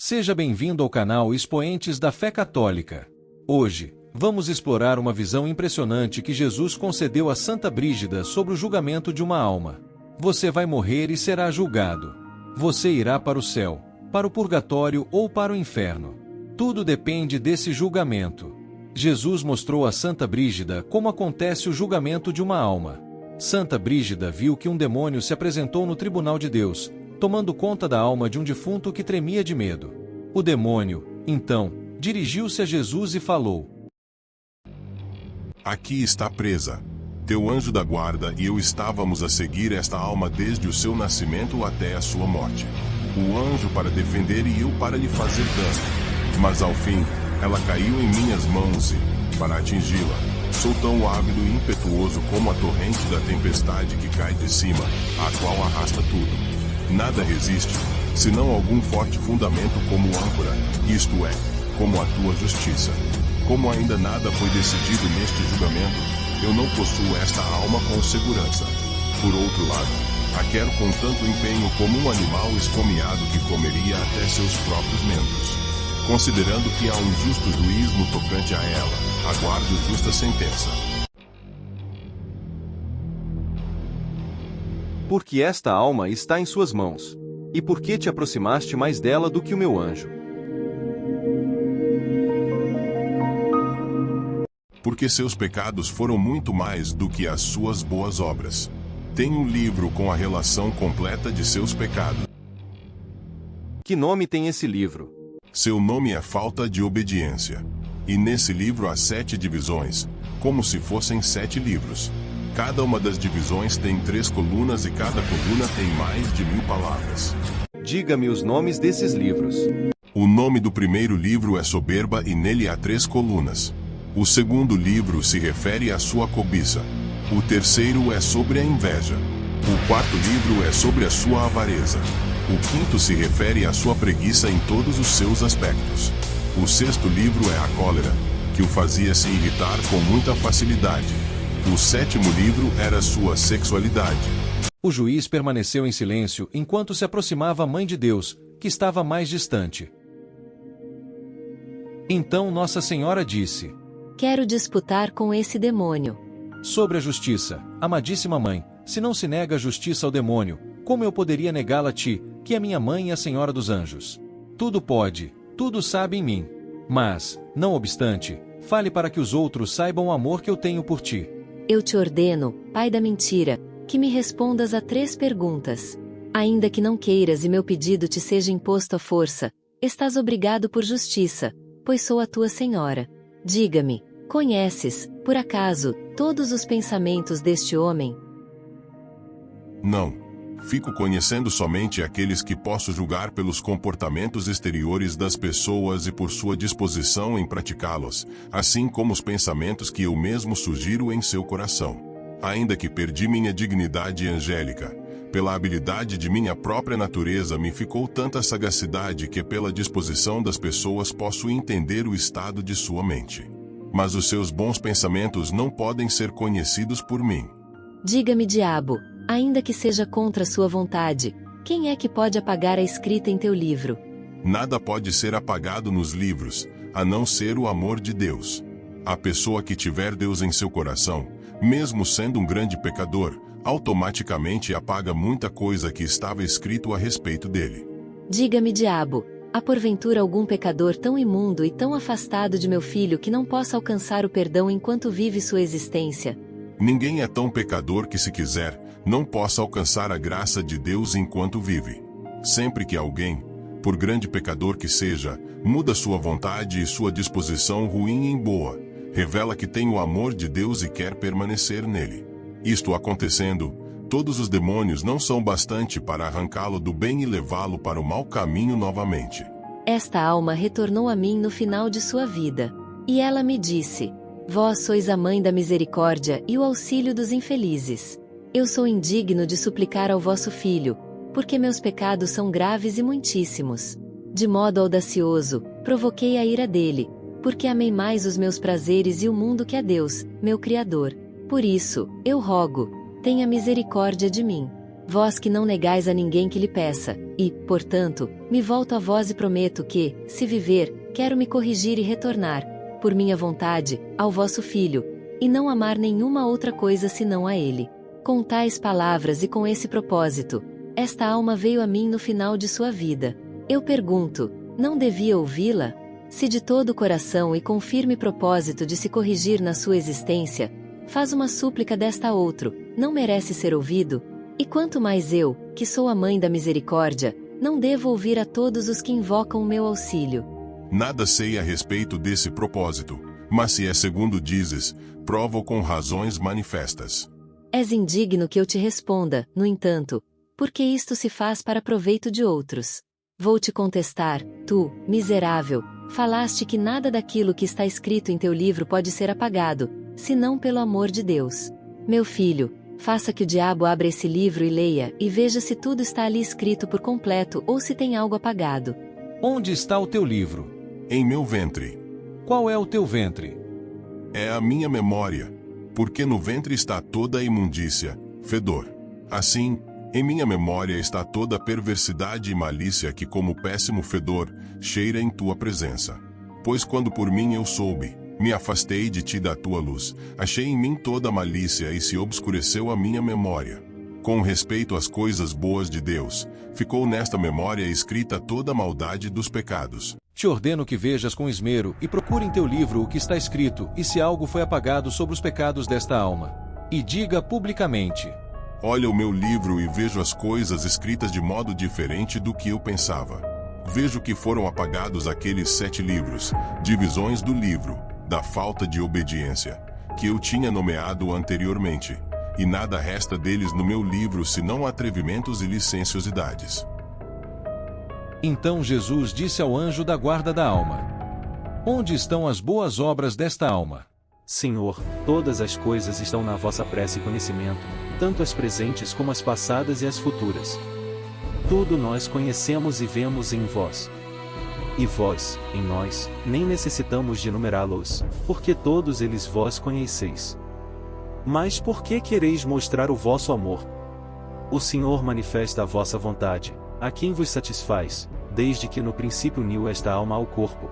Seja bem-vindo ao canal Expoentes da Fé Católica. Hoje, vamos explorar uma visão impressionante que Jesus concedeu a Santa Brígida sobre o julgamento de uma alma. Você vai morrer e será julgado. Você irá para o céu, para o purgatório ou para o inferno. Tudo depende desse julgamento. Jesus mostrou a Santa Brígida como acontece o julgamento de uma alma. Santa Brígida viu que um demônio se apresentou no tribunal de Deus, tomando conta da alma de um defunto que tremia de medo. O demônio, então, dirigiu-se a Jesus e falou: Aqui está presa. Teu anjo da guarda e eu estávamos a seguir esta alma desde o seu nascimento até a sua morte. O anjo para defender e eu para lhe fazer dano. Mas ao fim, ela caiu em minhas mãos e, para atingi-la, sou tão ávido e impetuoso como a torrente da tempestade que cai de cima, a qual arrasta tudo. Nada resiste, senão algum forte fundamento como âncora, isto é, como a tua justiça. Como ainda nada foi decidido neste julgamento, eu não possuo esta alma com segurança. Por outro lado, a quero com tanto empenho como um animal esfomeado que comeria até seus próprios membros. Considerando que há um justo juiz no tocante a ela, aguardo justa sentença. Porque esta alma está em suas mãos. E por que te aproximaste mais dela do que o meu anjo? Porque seus pecados foram muito mais do que as suas boas obras. Tem um livro com a relação completa de seus pecados. Que nome tem esse livro? Seu nome é falta de obediência. E nesse livro há 7 divisões, como se fossem 7 livros. Cada uma das divisões tem 3 colunas e cada coluna tem mais de 1000 palavras. Diga-me os nomes desses livros. O nome do primeiro livro é Soberba e nele há 3 colunas. O segundo livro se refere à sua cobiça. O terceiro é sobre a inveja. O quarto livro é sobre a sua avareza. O quinto se refere à sua preguiça em todos os seus aspectos. O sexto livro é a cólera, que o fazia se irritar com muita facilidade. O sétimo livro era sua sexualidade. O juiz permaneceu em silêncio enquanto se aproximava a Mãe de Deus, que estava mais distante. Então Nossa Senhora disse: Quero disputar com esse demônio. Sobre a justiça, amadíssima Mãe, se não se nega a justiça ao demônio, como eu poderia negá-la a ti, que é minha Mãe e a Senhora dos Anjos? Tudo pode, tudo sabe em mim. Mas, não obstante, fale para que os outros saibam o amor que eu tenho por ti. Eu te ordeno, Pai da mentira, que me respondas a 3 perguntas. Ainda que não queiras e meu pedido te seja imposto à força, estás obrigado por justiça, pois sou a tua Senhora. Diga-me, conheces, por acaso, todos os pensamentos deste homem? Não. Fico conhecendo somente aqueles que posso julgar pelos comportamentos exteriores das pessoas e por sua disposição em praticá-los, assim como os pensamentos que eu mesmo sugiro em seu coração. Ainda que perdi minha dignidade angélica, pela habilidade de minha própria natureza me ficou tanta sagacidade que pela disposição das pessoas posso entender o estado de sua mente. Mas os seus bons pensamentos não podem ser conhecidos por mim. Diga-me, diabo, ainda que seja contra sua vontade, quem é que pode apagar a escrita em teu livro? Nada pode ser apagado nos livros, a não ser o amor de Deus. A pessoa que tiver Deus em seu coração, mesmo sendo um grande pecador, automaticamente apaga muita coisa que estava escrito a respeito dele. Diga-me, diabo, há porventura algum pecador tão imundo e tão afastado de meu filho que não possa alcançar o perdão enquanto vive sua existência? Ninguém é tão pecador que, se quiser, não possa alcançar a graça de Deus enquanto vive. Sempre que alguém, por grande pecador que seja, muda sua vontade e sua disposição ruim em boa, revela que tem o amor de Deus e quer permanecer nele. Isto acontecendo, todos os demônios não são bastante para arrancá-lo do bem e levá-lo para o mau caminho novamente. Esta alma retornou a mim no final de sua vida. E ela me disse: Vós sois a Mãe da misericórdia e o auxílio dos infelizes. Eu sou indigno de suplicar ao vosso Filho, porque meus pecados são graves e muitíssimos. De modo audacioso, provoquei a ira dele, porque amei mais os meus prazeres e o mundo que a Deus, meu Criador. Por isso, eu rogo, tenha misericórdia de mim. vós que não negais a ninguém que lhe peça, e, portanto, me volto a vós e prometo que, se viver, quero me corrigir e retornar, por minha vontade, ao vosso filho, e não amar nenhuma outra coisa senão a ele. Com tais palavras e com esse propósito, esta alma veio a mim no final de sua vida. Eu pergunto, não devia ouvi-la? Se de todo o coração e com firme propósito de se corrigir na sua existência, faz uma súplica desta a outro, não merece ser ouvido? E quanto mais eu, que sou a mãe da misericórdia, não devo ouvir a todos os que invocam o meu auxílio? Nada sei a respeito desse propósito, mas se é segundo dizes, provo com razões manifestas. És indigno que eu te responda, no entanto, porque isto se faz para proveito de outros. Vou te contestar, tu, miserável, falaste que nada daquilo que está escrito em teu livro pode ser apagado, senão pelo amor de Deus. Meu filho, faça que o diabo abra esse livro e leia, e veja se tudo está ali escrito por completo ou se tem algo apagado. Onde está o teu livro? Em meu ventre. Qual é o teu ventre? É a minha memória, porque no ventre está toda a imundícia, fedor. Assim, em minha memória está toda a perversidade e malícia que como péssimo fedor, cheira em tua presença. Pois quando por mim eu soube, me afastei de ti da tua luz, achei em mim toda a malícia e se obscureceu a minha memória. Com respeito às coisas boas de Deus, ficou nesta memória escrita toda a maldade dos pecados. Te ordeno que vejas com esmero e procure em teu livro o que está escrito, e se algo foi apagado sobre os pecados desta alma. E diga publicamente: Olha o meu livro e vejo as coisas escritas de modo diferente do que eu pensava. Vejo que foram apagados aqueles 7 livros, divisões do livro, da falta de obediência, que eu tinha nomeado anteriormente, e nada resta deles no meu livro senão atrevimentos e licenciosidades. Então Jesus disse ao anjo da guarda da alma: Onde estão as boas obras desta alma? Senhor, todas as coisas estão na vossa pressa e conhecimento, tanto as presentes como as passadas e as futuras. Tudo nós conhecemos e vemos em vós. E vós, em nós, nem necessitamos de numerá-los, porque todos eles vós conheceis. Mas por que quereis mostrar o vosso amor? O Senhor manifesta a vossa vontade, a quem vos satisfaz, desde que no princípio uniu esta alma ao corpo.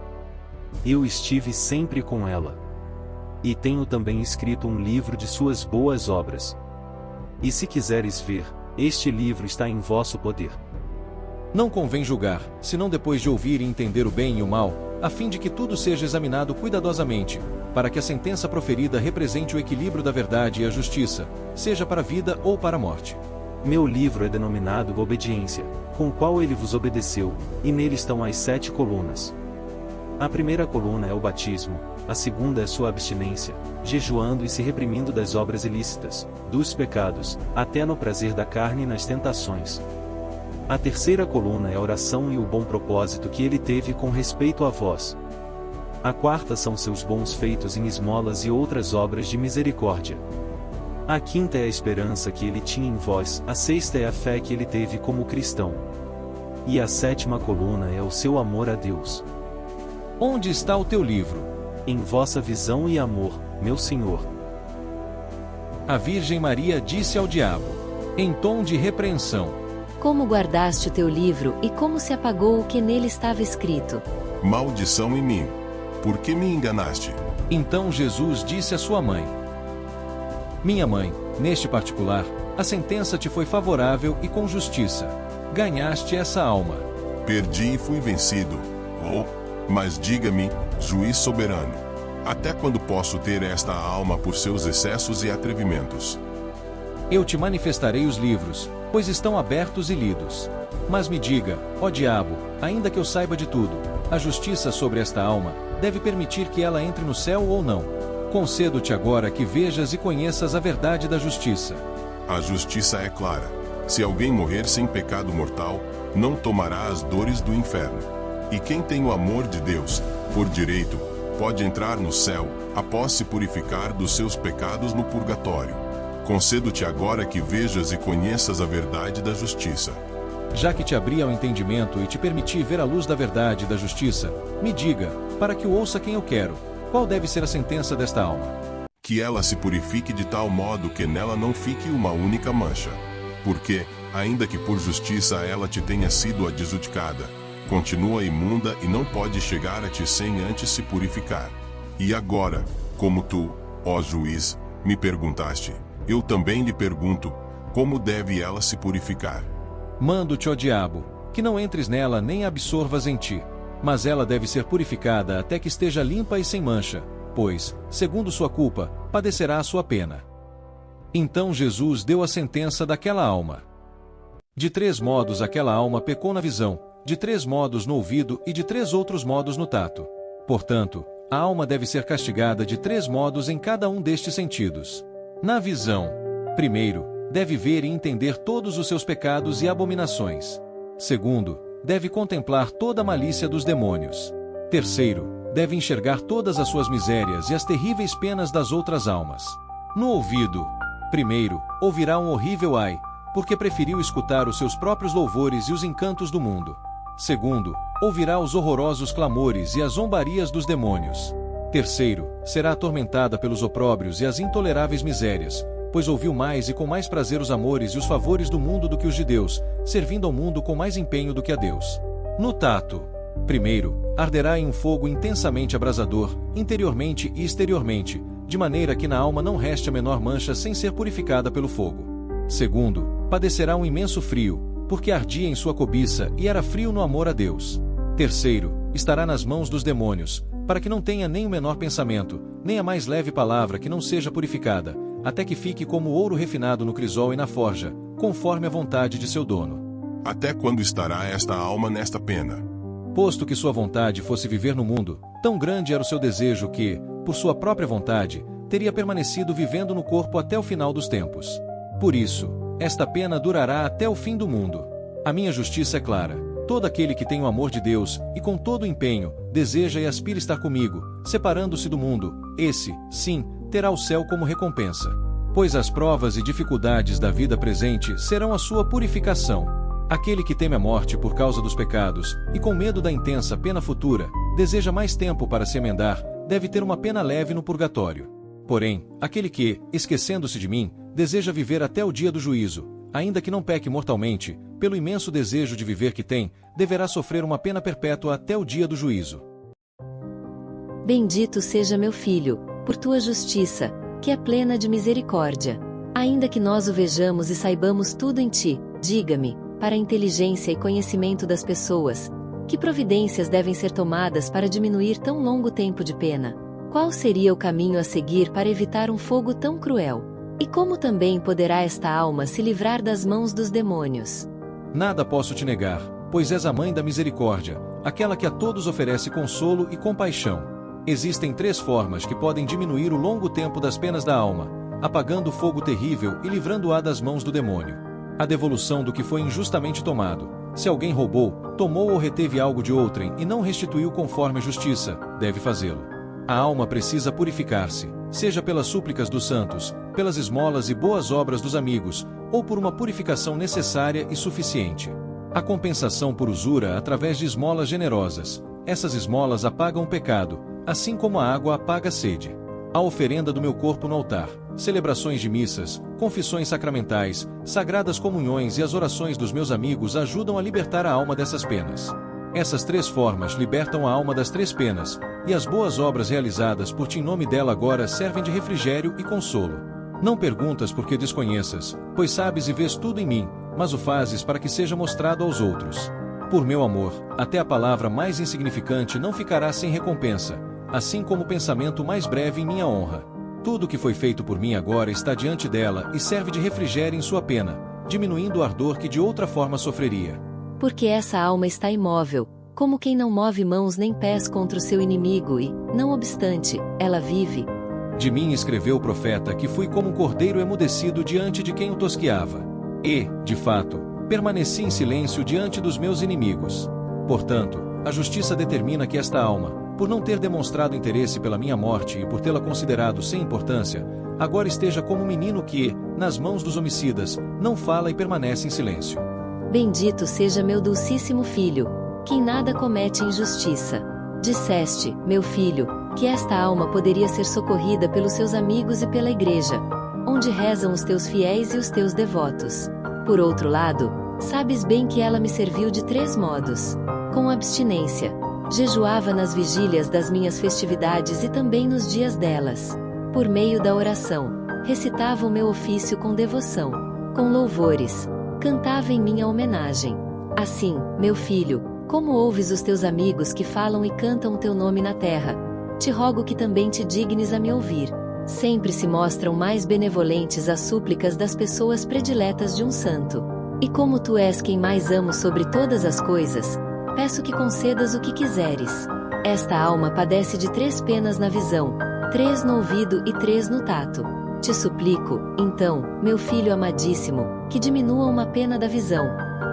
Eu estive sempre com ela. E tenho também escrito um livro de suas boas obras. E se quiseres ver, este livro está em vosso poder. Não convém julgar, senão depois de ouvir e entender o bem e o mal, a fim de que tudo seja examinado cuidadosamente, para que a sentença proferida represente o equilíbrio da verdade e a justiça, seja para a vida ou para a morte. Meu livro é denominado Obediência, com o qual ele vos obedeceu, e nele estão as 7 colunas. A primeira coluna é o batismo, a segunda é sua abstinência, jejuando e se reprimindo das obras ilícitas, dos pecados, até no prazer da carne e nas tentações. A terceira coluna é a oração e o bom propósito que ele teve com respeito a vós. A quarta são seus bons feitos em esmolas e outras obras de misericórdia. A quinta é a esperança que ele tinha em vós, a sexta é a fé que ele teve como cristão. E a sétima coluna é o seu amor a Deus. Onde está o teu livro? Em vossa visão e amor, meu Senhor. A Virgem Maria disse ao diabo, em tom de repreensão: Como guardaste o teu livro e como se apagou o que nele estava escrito? Maldição em mim! Por que me enganaste? Então Jesus disse à sua mãe: Minha mãe, neste particular, a sentença te foi favorável e com justiça. Ganhaste essa alma. Perdi e fui vencido. Mas diga-me, juiz soberano, até quando posso ter esta alma por seus excessos e atrevimentos? Eu te manifestarei os livros, pois estão abertos e lidos. Mas me diga, ó diabo, ainda que eu saiba de tudo, a justiça sobre esta alma deve permitir que ela entre no céu ou não? Concedo-te agora que vejas e conheças a verdade da justiça. A justiça é clara. Se alguém morrer sem pecado mortal, não tomará as dores do inferno. E quem tem o amor de Deus, por direito, pode entrar no céu, após se purificar dos seus pecados no purgatório. Concedo-te agora que vejas e conheças a verdade da justiça. Já que te abri ao entendimento e te permiti ver a luz da verdade e da justiça, me diga, para que o ouça quem eu quero, qual deve ser a sentença desta alma? Que ela se purifique de tal modo que nela não fique uma única mancha. Porque, ainda que por justiça ela te tenha sido adjudicada, continua imunda e não pode chegar a ti sem antes se purificar. E agora, como tu, ó juiz, me perguntaste, eu também lhe pergunto, como deve ela se purificar? Mando-te, ó diabo, que não entres nela nem a absorvas em ti. Mas ela deve ser purificada até que esteja limpa e sem mancha, pois, segundo sua culpa, padecerá a sua pena. Então Jesus deu a sentença daquela alma. De 3 modos aquela alma pecou na visão, de 3 modos no ouvido e de 3 outros modos no tato. Portanto, a alma deve ser castigada de 3 modos em cada um destes sentidos. Na visão, primeiro, deve ver e entender todos os seus pecados e abominações. Segundo, deve contemplar toda a malícia dos demônios. Terceiro, deve enxergar todas as suas misérias e as terríveis penas das outras almas. No ouvido, primeiro, ouvirá um horrível ai, porque preferiu escutar os seus próprios louvores e os encantos do mundo. Segundo, ouvirá os horrorosos clamores e as zombarias dos demônios. Terceiro, será atormentada pelos opróbrios e as intoleráveis misérias, pois ouviu mais e com mais prazer os amores e os favores do mundo do que os de Deus, servindo ao mundo com mais empenho do que a Deus. No tato, primeiro, arderá em um fogo intensamente abrasador, interiormente e exteriormente, de maneira que na alma não reste a menor mancha sem ser purificada pelo fogo. Segundo, padecerá um imenso frio, porque ardia em sua cobiça e era frio no amor a Deus. Terceiro, estará nas mãos dos demônios, para que não tenha nem o menor pensamento, nem a mais leve palavra que não seja purificada, até que fique como ouro refinado no crisol e na forja, conforme a vontade de seu dono. Até quando estará esta alma nesta pena? Posto que sua vontade fosse viver no mundo, tão grande era o seu desejo que, por sua própria vontade, teria permanecido vivendo no corpo até o final dos tempos. Por isso, esta pena durará até o fim do mundo. A minha justiça é clara. Todo aquele que tem o amor de Deus, e com todo o empenho, deseja e aspira estar comigo, separando-se do mundo, esse, sim, terá o céu como recompensa. Pois as provas e dificuldades da vida presente serão a sua purificação. Aquele que teme a morte por causa dos pecados, e com medo da intensa pena futura, deseja mais tempo para se emendar, deve ter uma pena leve no purgatório. Porém, aquele que, esquecendo-se de mim, deseja viver até o dia do juízo, ainda que não peque mortalmente, pelo imenso desejo de viver que tem, deverá sofrer uma pena perpétua até o dia do juízo. Bendito seja meu filho, por tua justiça, que é plena de misericórdia. Ainda que nós o vejamos e saibamos tudo em ti, diga-me, para a inteligência e conhecimento das pessoas, que providências devem ser tomadas para diminuir tão longo tempo de pena? Qual seria o caminho a seguir para evitar um fogo tão cruel? E como também poderá esta alma se livrar das mãos dos demônios? Nada posso te negar, pois és a mãe da misericórdia, aquela que a todos oferece consolo e compaixão. Existem 3 formas que podem diminuir o longo tempo das penas da alma, apagando o fogo terrível e livrando-a das mãos do demônio. A devolução do que foi injustamente tomado. Se alguém roubou, tomou ou reteve algo de outrem e não restituiu conforme a justiça, deve fazê-lo. A alma precisa purificar-se, seja pelas súplicas dos santos, pelas esmolas e boas obras dos amigos, ou por uma purificação necessária e suficiente. A compensação por usura através de esmolas generosas. Essas esmolas apagam o pecado, assim como a água apaga a sede. A oferenda do meu corpo no altar, celebrações de missas, confissões sacramentais, sagradas comunhões e as orações dos meus amigos ajudam a libertar a alma dessas penas. Essas 3 formas libertam a alma das 3 penas, e as boas obras realizadas por ti em nome dela agora servem de refrigério e consolo. Não perguntas porque desconheças, pois sabes e vês tudo em mim, mas o fazes para que seja mostrado aos outros. Por meu amor, até a palavra mais insignificante não ficará sem recompensa, assim como o pensamento mais breve em minha honra. Tudo o que foi feito por mim agora está diante dela e serve de refrigério em sua pena, diminuindo o ardor que de outra forma sofreria. Porque essa alma está imóvel, como quem não move mãos nem pés contra o seu inimigo e, não obstante, ela vive. De mim escreveu o profeta que fui como um cordeiro emudecido diante de quem o tosquiava. E, de fato, permaneci em silêncio diante dos meus inimigos. Portanto, a justiça determina que esta alma, por não ter demonstrado interesse pela minha morte e por tê-la considerado sem importância, agora esteja como um menino que, nas mãos dos homicidas, não fala e permanece em silêncio. Bendito seja meu dulcíssimo filho, que em nada comete injustiça. Disseste, meu filho, que esta alma poderia ser socorrida pelos seus amigos e pela igreja, onde rezam os teus fiéis e os teus devotos. Por outro lado, sabes bem que ela me serviu de 3 modos. Com abstinência. Jejuava nas vigílias das minhas festividades e também nos dias delas. Por meio da oração, recitava o meu ofício com devoção. Com louvores, cantava em minha homenagem. Assim, meu filho, como ouves os teus amigos que falam e cantam o teu nome na terra, te rogo que também te dignes a me ouvir. Sempre se mostram mais benevolentes as súplicas das pessoas prediletas de um santo. E como tu és quem mais amo sobre todas as coisas, peço que concedas o que quiseres. Esta alma padece de 3 penas na visão, 3 no ouvido e 3 no tato. Te suplico, então, meu filho amadíssimo, que diminua uma pena da visão,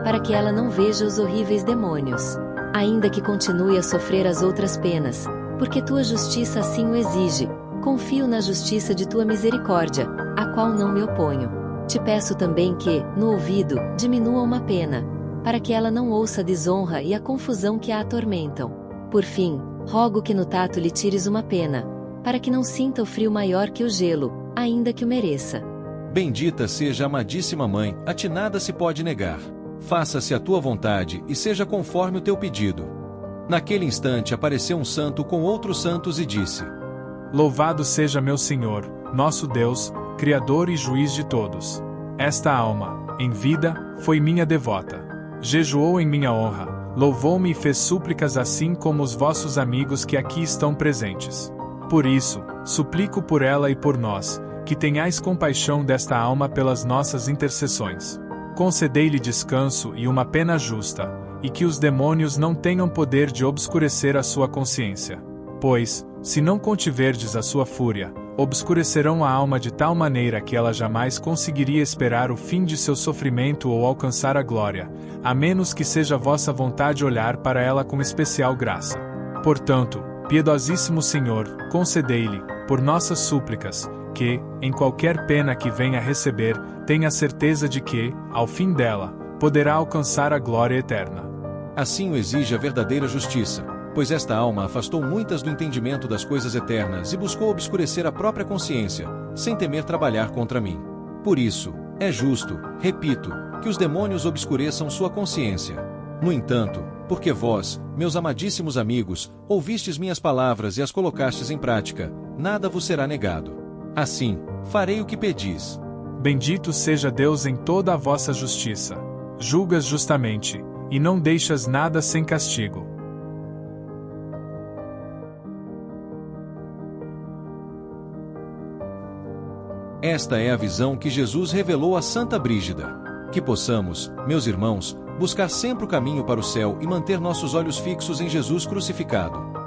para que ela não veja os horríveis demônios. Ainda que continue a sofrer as outras penas, porque tua justiça assim o exige, confio na justiça de tua misericórdia, a qual não me oponho. Te peço também que, no ouvido, diminua uma pena, para que ela não ouça a desonra e a confusão que a atormentam. Por fim, rogo que no tato lhe tires uma pena, para que não sinta o frio maior que o gelo, ainda que o mereça. Bendita seja a amadíssima Mãe, a ti nada se pode negar. Faça-se a tua vontade e seja conforme o teu pedido. Naquele instante apareceu um santo com outros santos e disse: Louvado seja meu Senhor, nosso Deus, Criador e Juiz de todos. Esta alma, em vida, foi minha devota. Jejuou em minha honra, louvou-me e fez súplicas assim como os vossos amigos que aqui estão presentes. Por isso, suplico por ela e por nós, que tenhais compaixão desta alma pelas nossas intercessões. Concedei-lhe descanso e uma pena justa, e que os demônios não tenham poder de obscurecer a sua consciência. Pois, se não contiverdes a sua fúria, obscurecerão a alma de tal maneira que ela jamais conseguiria esperar o fim de seu sofrimento ou alcançar a glória, a menos que seja vossa vontade olhar para ela com especial graça. Portanto, piedosíssimo Senhor, concedei-lhe, por nossas súplicas, que, em qualquer pena que venha a receber, tenha certeza de que, ao fim dela, poderá alcançar a glória eterna. Assim o exige a verdadeira justiça, pois esta alma afastou muitas do entendimento das coisas eternas e buscou obscurecer a própria consciência, sem temer trabalhar contra mim. Por isso, é justo, repito, que os demônios obscureçam sua consciência. No entanto, porque vós, meus amadíssimos amigos, ouvistes minhas palavras e as colocastes em prática, nada vos será negado. Assim, farei o que pedis. Bendito seja Deus em toda a vossa justiça. Julgas justamente, e não deixas nada sem castigo. Esta é a visão que Jesus revelou a Santa Brígida. Que possamos, meus irmãos, buscar sempre o caminho para o céu e manter nossos olhos fixos em Jesus crucificado.